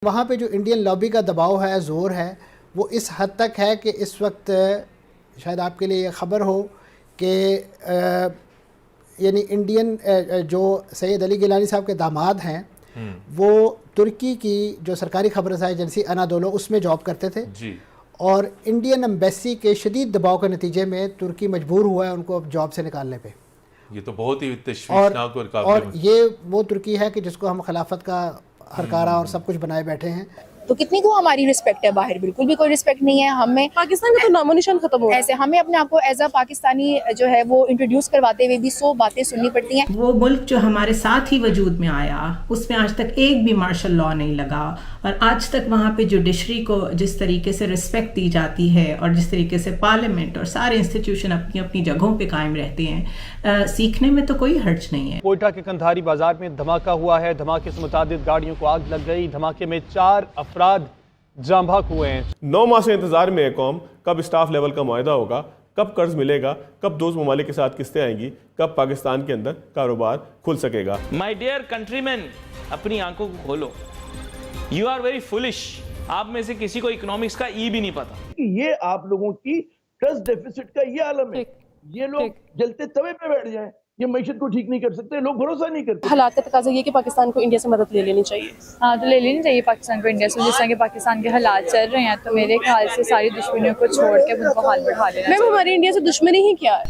वहाँ पे जो इंडियन लॉबी का दबाव है, ज़ोर है, वो इस हद तक है कि इस वक्त शायद आपके लिए ये ख़बर हो कि यानी इंडियन जो सैयद अली गिलानी साहब के दामाद हैं, वो तुर्की की जो सरकारी खबर रसाई एजेंसी अनादोलो उसमें जॉब करते थे जी। और इंडियन एम्बेसी के शदीद दबाव के नतीजे में तुर्की मजबूर हुआ है उनको अब जॉब से निकालने पे। ये तो बहुत ही तशवीशनाक और ये वो तुर्की है कि जिसको हम खिलाफत का हरकारा और सब कुछ बनाए बैठे हैं। तो कितनी को हमारी रिस्पेक्ट है, बाहर बिल्कुल भी कोई रिस्पेक्ट नहीं है। हमें पाकिस्तान का तो नामो निशान खत्म हो ऐसे हमें अपने आप को एज अ पाकिस्तानी जो है वो इंट्रोड्यूस करवाते हुए भी 100 बातें सुननी पड़ती हैं। वो मुल्क जो हमारे साथ ही वजूद में आया उसमें आज तक एक भी मार्शल लॉ नहीं लगा, और आज तक वहाँ पे जुडिशरी को जिस तरीके से रिस्पेक्ट दी जाती है और जिस तरीके से पार्लियामेंट और सारे इंस्टीट्यूशन अपनी अपनी जगहों पे कायम रहते हैं, सीखने में तो कोई हर्ज नहीं है। कोयटा के कंधारी बाजार में धमाका हुआ है। धमाके से मुताबिक गाड़ियों को आग लग गई। धमाके में 4 अफराद जाम भाग हुए हैं। 9 माह से इंतजार में है कौम, कब स्टाफ लेवल का मुआहदा होगा, कब कर्ज मिलेगा, कब दोस्त ममालिक के साथ किस्तें आएंगी, कब पाकिस्तान के अंदर कारोबार खुल सकेगा। माय डियर कंट्रीमैन, अपनी आंखों को खोलो। You are very foolish. आप में से किसी को इकोनॉमिक्स का ई भी नहीं पता। ये आप लोगों की ट्रस्ट डेफिसिट का ये आलम है। ये लोग जलते तवे पे बैठ जाएं, ये मैशत को ठीक नहीं कर सकते, लोग भरोसा नहीं करते। हालात का तकाजा ये कि पाकिस्तान को इंडिया से मदद ले लेनी चाहिए। हाँ, तो ले लेनी चाहिए पाकिस्तान को इंडिया से। जिस तरह के पाकिस्तान के हालात चल रहे हैं, तो मेरे ख्याल से सारी दुश्मनियों को छोड़ के उनको हाल बढ़ा लेना चाहिए। हमारी इंडिया से दुश्मनी ही क्या है।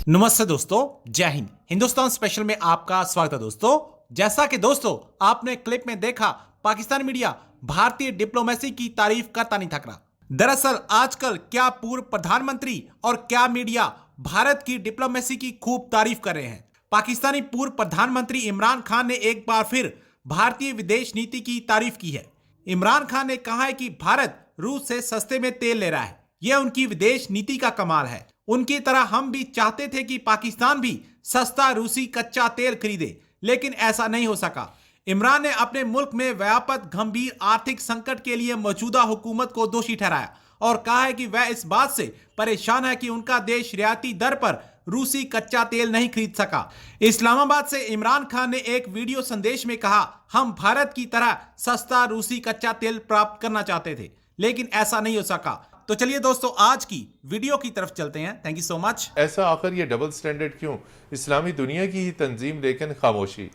नमस्ते दोस्तों, जय हिंद। हिंदुस्तान स्पेशल में आपका स्वागत है दोस्तों। जैसा कि दोस्तों आपने क्लिप में देखा, पाकिस्तान मीडिया भारतीय डिप्लोमेसी की तारीफ करता नहीं थक रहा। दरअसल आजकल क्या पूर्व प्रधानमंत्री और क्या मीडिया भारत की डिप्लोमेसी की खूब तारीफ कर रहे हैं। पाकिस्तानी पूर्व प्रधानमंत्री इमरान खान ने एक बार फिर भारतीय विदेश नीति की तारीफ की है। इमरान खान ने कहा है कि भारत रूस से सस्ते में तेल ले रहा है। यह उनकी विदेश नीति का कमाल है। उनकी तरह हम भी चाहते थे कि पाकिस्तान भी सस्ता रूसी कच्चा तेल खरीदे, लेकिन ऐसा नहीं हो सका। इमरान ने अपने मुल्क में व्यापक गंभीर आर्थिक संकट के लिए मौजूदा हुकूमत को दोषी ठहराया और कहा है कि वह इस बात से परेशान है कि उनका देश रियायती दर पर रूसी कच्चा तेल नहीं खरीद सका। इस्लामाबाद से इमरान खान ने एक वीडियो संदेश में कहा, हम भारत की तरह सस्ता रूसी कच्चा तेल प्राप्त करना चाहते थे, लेकिन ऐसा नहीं हो सका। तो चलिए दोस्तों आज की वीडियो की तरफ चलते हैं। Thank you so much. ऐसा आखिर ये डबल स्टैंडर्ड क्यों? इस्लामी दुनिया की ही तंजीम, लेकिन खामोशी।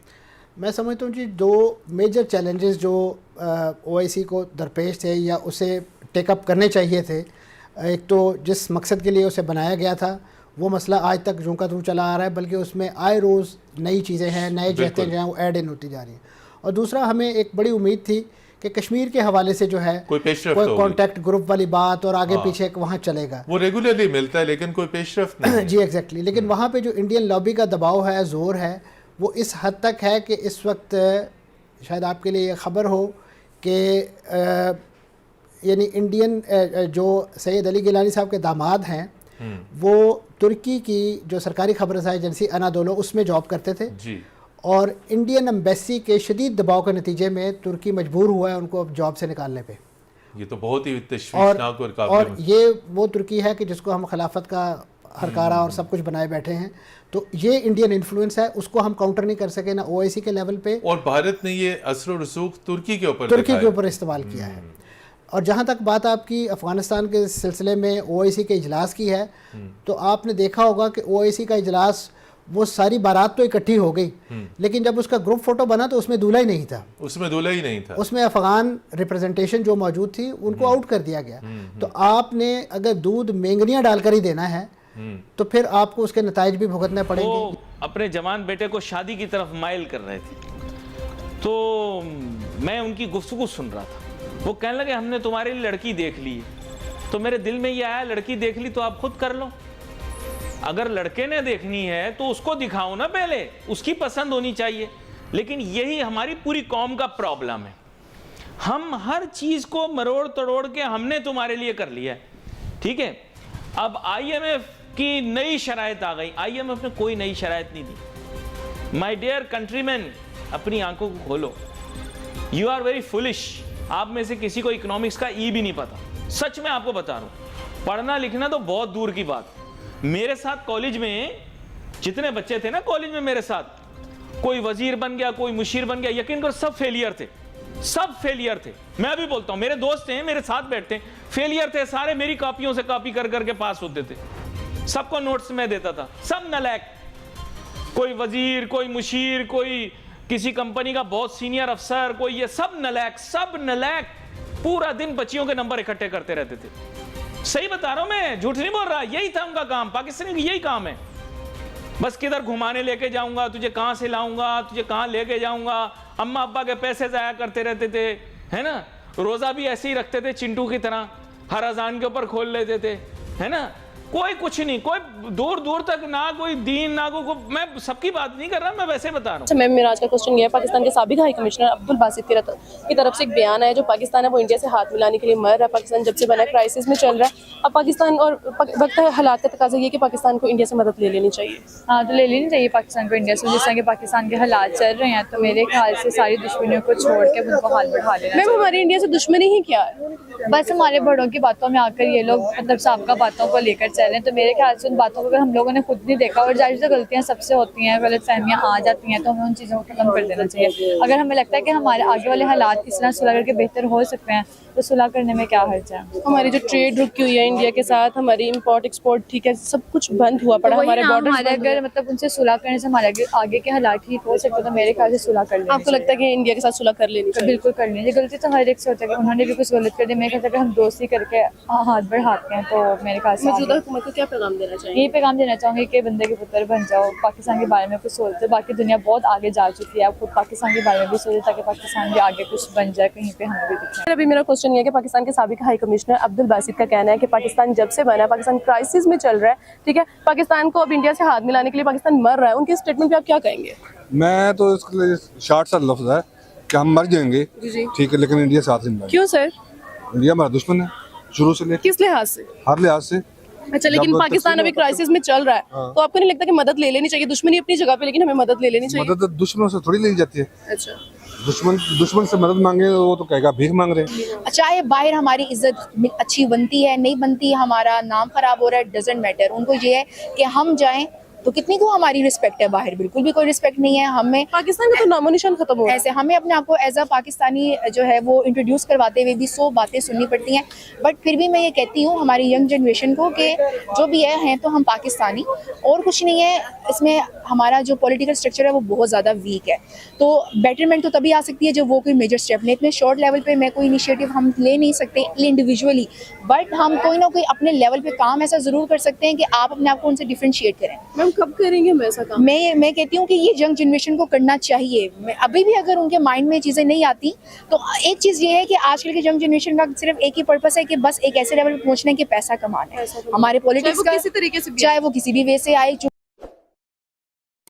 मैं समझता हूँ जी 2 मेजर चैलेंजेस जो ओआईसी को दरपेश थे या उसे टेकअप करने चाहिए थे। एक तो जिस मकसद के लिए उसे बनाया गया था वो मसला आज तक जूं का तू चला आ रहा है, बल्कि उसमें आए रोज़ नई चीज़ें हैं, नए जहतें जो हैं वो ऐड इन होती जा रही हैं। और दूसरा, हमें एक बड़ी उम्मीद थी कि कश्मीर के हवाले से जो है कोई कॉन्टैक्ट ग्रुप वाली बात और आगे पीछे वहाँ चलेगा। वो रेगुलरली मिलता है लेकिन कोई पेशरफ्त नहीं है। जी एग्जैक्टली। लेकिन वहाँ पे जो इंडियन लॉबी का दबाव है, ज़ोर है, वो इस हद तक है कि इस वक्त शायद आपके लिए ये ख़बर हो कि यानी इंडियन जो सैयद अली गिलानी साहब के दामाद हैं, वो तुर्की की जो सरकारी खबर रसाई एजेंसी अनादोलो उसमें जॉब करते थे जी। और इंडियन एम्बेसी के शदीद दबाव के नतीजे में तुर्की मजबूर हुआ है उनको अब जॉब से निकालने पे। ये तो बहुत ही तशवीशनाक और ये वो तुर्की है कि जिसको हम खिलाफत का हरकारा और सब कुछ बनाए बैठे हैं। तो ये इंडियन इन्फ्लुएंस है, उसको हम काउंटर नहीं कर सके ना ओआईसी के लेवल पे। और भारत ने ये असर और रसूख तुर्की के ऊपर इस्तेमाल किया है। और जहाँ तक बात आपकी अफ़गानिस्तान के सिलसिले में ओआईसी के इजलास की है, तो आपने देखा होगा कि ओआईसी का इजलास, वो सारी बारात तो इकट्ठी हो गई, लेकिन जब उसका ग्रुप फोटो बना तो उसमें दूल्हा ही नहीं था। उसमें अफ़गान रिप्रेजेंटेशन जो मौजूद थी उनको आउट कर दिया गया। तो आपने अगर दूध मेंगनियाँ डालकर ही देना है तो फिर आपको उसके नताइज भी भुगतने पड़ेंगे। वो अपने जवान बेटे को शादी की तरफ माइल कर रहे थे, तो मैं उनकी गुफ्तगू सुन रहा था। वो कहने लगे हमने तुम्हारे लिए लड़की देख ली है। तो मेरे दिल में ये आया, लड़की देख ली तो आप खुद कर लो। अगर लड़के ने देखनी है तो उसको दिखाओ ना, पहले उसकी पसंद होनी चाहिए। लेकिन यही हमारी पूरी कौम का प्रॉब्लम है। हम हर चीज को मरोड़ तोड़ के हमने तुम्हारे लिए कर लिया है, ठीक है। अब आईएमएफ की नई शराइत आ गई। आईएमएफ ने कोई नई शराइत नहीं दी। माय डियर कंट्रीमैन, अपनी आंखों को खोलो। You are very foolish. आप में से किसी को इकोनॉमिक्स का ई भी नहीं पता। सच में आपको बता रहा हूं, पढ़ना लिखना तो बहुत दूर की बात। मेरे साथ कॉलेज में जितने बच्चे थे ना, कॉलेज में मेरे साथ, कोई वजीर बन गया, कोई मुशीर बन गया, यकीन करो सब फेलियर थे। सब फेलियर थे। मैं भी बोलता हूं, मेरे दोस्त हैं, मेरे साथ बैठते हैं, फेलियर थे सारे, मेरी कॉपियों से कॉपी कर करके पास होते थे, सबको नोट्स में देता था, सब नालायक, कोई वजीर, कोई मुशीर, कोई किसी कंपनी का बहुत सीनियर अफसर, कोई ये सब नालायक पूरा दिन बच्चियों के नंबर इकट्ठे करते रहते थे। सही बता रहा हूं मैं, झूठ नहीं बोल रहा, यही था उनका काम, पाकिस्तानी का यही काम है। बस किधर घुमाने लेके जाऊंगा, तुझे कहां से लाऊंगा, तुझे कहां लेके जाऊंगा, अम्मा अब्बा के पैसे जाया करते रहते थे, है ना। रोजा भी ऐसे ही रखते थे चिंटू की तरह, हर अजान के ऊपर खोल लेते थे, है ना। कोई कुछ नहीं, कोई दूर दूर तक ना कोई दीन ना कोई, मैं सबकी बात नहीं कर रहा, मैं वैसे बता रहा हूँ। मैम मेरा आज का क्वेश्चन ये है, पाकिस्तान के साबिक हाई कमिश्नर अब्दुल बासित की तरफ से एक बयान है, जो पाकिस्तान है वो इंडिया से हाथ मिलाने के लिए मर रहा है। पाकिस्तान जब से बना क्राइसिस में चल रहा है, अब पाकिस्तान और वक्त हालात का तकाजा ये कि पाकिस्तान को इंडिया से मदद ले लेनी चाहिए। हाँ, तो ले लेनी चाहिए पाकिस्तान को इंडिया से। जिस तरह के पाकिस्तान के हालात चल रहे हैं, तो मेरे ख्याल से सारी दुश्मनियों को छोड़ के उनको हाथ बढ़ा लेना। मैम हमारी इंडिया से दुश्मनी ही क्या है? बस हमारे बड़ों की बातों में आकर ये लोग मतलब साबका बातों को लेकर चल रहे हैं। तो मेरे ख्याल से उन बातों को अगर हम लोगों ने खुद नहीं देखा, और जाहिर से गलतियां सबसे होती हैं, गलत फहमियाँ आ जाती हैं, तो हमें उन चीज़ों को खत्म कर देना चाहिए। अगर हमें लगता है कि हमारे आगे वाले हालात इस तरह सुलह करके बेहतर हो सकते हैं, तो सुलह करने में क्या हर्ज है। हमारी जो ट्रेड रुकी हुई है इंडिया के साथ, हमारी इंपोर्ट एक्सपोर्ट ठीक है, सब कुछ बंद हुआ पड़ा, हमारे बॉर्डर। अगर मतलब उनसे सुलह करने से हमारे आगे के हालात ठीक हो सकते, तो मेरे ख्याल से सुलह कर लेनी। आपको लगता है कि इंडिया के साथ सुलह कर लेनी चाहिए? बिल्कुल कर लेनी। गलती तो हर एक से होता है कि उन्होंने भी कुछ गलत कर दिया, मेरे ख्याल से अगर हम दोस्ती करके हाथ बढ़ाते हैं, तो मेरे ख्याल से मौजूदा हुकूमत को क्या पैगाम देना चाहिए? यही पैगाम देना चाहूँगी कि बंदे के पुत्र बन जाओ, पाकिस्तान के बारे में कुछ सोचते। बाकी दुनिया बहुत आगे जा चुकी है, आप खुद पाकिस्तान के बारे में भी सोचें, ताकि पाकिस्तान भी आगे कुछ बन जाए, कहीं पे हमें भी दिखे। अभी मेरा क्वेश्चन ये है कि पाकिस्तान के साबिक हाई कमिश्नर अब्दुल बासित का कहना है कि पाकिस्तान जब से बना है, पाकिस्तान क्राइसिस में चल रहा है, ठीक है, पाकिस्तान को अब इंडिया से हाथ मिलाने के लिए पाकिस्तान मर रहा है। उनके स्टेटमेंट पे आप क्या कहेंगे? मैं तो इसके लिए शॉर्ट सा लफ्ज है कि हम मर जाएंगे, ठीक है, लेकिन इंडिया साथ नहीं मिलेगा। क्यों सर? इंडिया हमारा दुश्मन है शुरू से लेकर। किस लिहाज से? हर लिहाज से। अच्छा, लेकिन पाकिस्तान अभी क्राइसिस में चल रहा है, तो आपको नहीं लगता कि मदद ले लेनी चाहिए? दुश्मनी अपनी जगह पे, लेकिन हमें मदद ले लेनी चाहिए। मदद दुश्मनों से थोड़ी ली जाती है। अच्छा, दुश्मन से मदद मांगे वो तो कहेगा भीख मांग रहे हैं। चाहे बाहर हमारी इज्जत अच्छी बनती है नहीं बनती, हमारा नाम खराब हो रहा है, डजंट मैटर। उनको ये है कि हम जाएं तो कितनी को हमारी रिस्पेक्ट है, बाहर बिल्कुल भी कोई रिस्पेक्ट नहीं है। हमें पाकिस्तान का तो नामो निशान खत्म हो ऐसे हमें अपने आप को एज अ पाकिस्तानी जो है वो इंट्रोड्यूस करवाते हुए भी 100 बातें सुननी पड़ती हैं। बट फिर भी मैं ये कहती हूँ हमारी यंग जनरेशन को कि जो भी हैं तो हम पाकिस्तानी, और कुछ नहीं है इसमें। हमारा जो पॉलिटिकल स्ट्रक्चर है वो बहुत ज़्यादा वीक है, तो बेटरमेंट तो तभी आ सकती है जब वो कोई मेजर स्टेप लें। इतने शॉर्ट लेवल पे मैं कोई इनिशिएटिव हम ले नहीं सकते इंडिविजुअली, बट हम कोई ना कोई अपने लेवल पे काम ऐसा ज़रूर कर सकते हैं कि आप अपने आप को उनसे डिफ्रेंशिएट करें। मैम कब करेंगे हम ऐसा काम? मैं कहती हूँ कि ये यंग जनरेशन को करना चाहिए। अभी भी अगर उनके माइंड में चीज़ें नहीं आती, तो एक चीज़ ये है कि आजकल के यंग जनरेशन का सिर्फ एक ही पर्पस है कि बस एक ऐसे लेवल पे पहुँचना है कि पैसा कमाना है। हमारे पॉलिटिक्स का किसी तरीके से, चाहे वो किसी भी वे से आए,